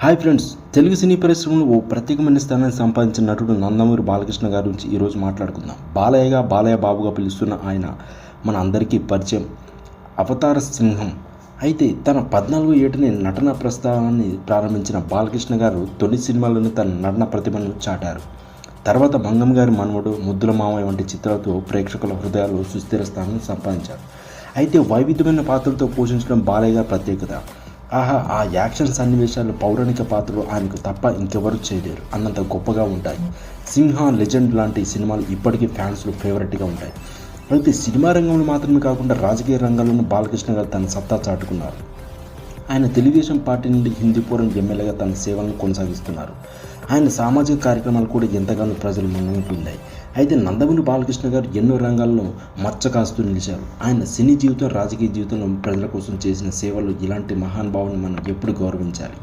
Hi friends, Telugu సినీ పరిశ్రమలో ఓ ప్రత్యేకమైన స్థానాన్ని సంపాదించిన నటుడు నందమూరి బాలకృష్ణ గారి గురించి ఈరోజు మాట్లాడుకుందాం. బాలయ్య బాబుగా పిలుస్తున్న ఆయన మన అందరికీ పరిచయం. అవతార సింహం. అయితే తన 14 ఏటనే నటన ప్రస్థానాన్ని ప్రారంభించిన బాలకృష్ణ గారు తొలి సినిమాలను తన నటన ప్రతిభను చాటారు. తర్వాత మంగం గారి మనవడు, ముద్దుల మామయ్య వంటి చిత్రాలతో ప్రేక్షకుల హృదయాల్లో సుస్థిర స్థానం సంపాదించారు. అయితే వైవిధ్యమైన పాత్రలతో పోషించడం బాలయ్య గారి ప్రత్యేకత. ఆ యాక్షన్ సన్నివేశాలు, పౌరాణిక పాత్రలు ఆయనకు తప్ప ఇంకెవరూ చేయలేరు అన్నంత గొప్పగా ఉంటాయి. సింహ, లెజెండ్ లాంటి సినిమాలు ఇప్పటికీ ఫ్యాన్స్లో ఫేవరెట్గా ఉంటాయి. అయితే సినిమా రంగంలో మాత్రమే కాకుండా రాజకీయ రంగంలోనూ బాలకృష్ణ గారు తన సత్తా చాటుకున్నారు. ఆయన తెలుగుదేశం పార్టీ నుండి హిందూపురం ఎమ్మెల్యేగా తన సేవలను కొనసాగిస్తున్నారు. ఆయన సామాజిక కార్యక్రమాలు కూడా ఎంతగానో ప్రజలు మన్నన పొందాయి. అయితే నందమూరి బాలకృష్ణ గారు ఎన్నో రంగాల్లో మచ్చ కాస్తూ నిలిచారు. ఆయన సినీ జీవితం, రాజకీయ జీవితంలో ప్రజల కోసం చేసిన సేవలు, ఇలాంటి మహానుభావుని మనం ఎప్పుడు గౌరవించాలి.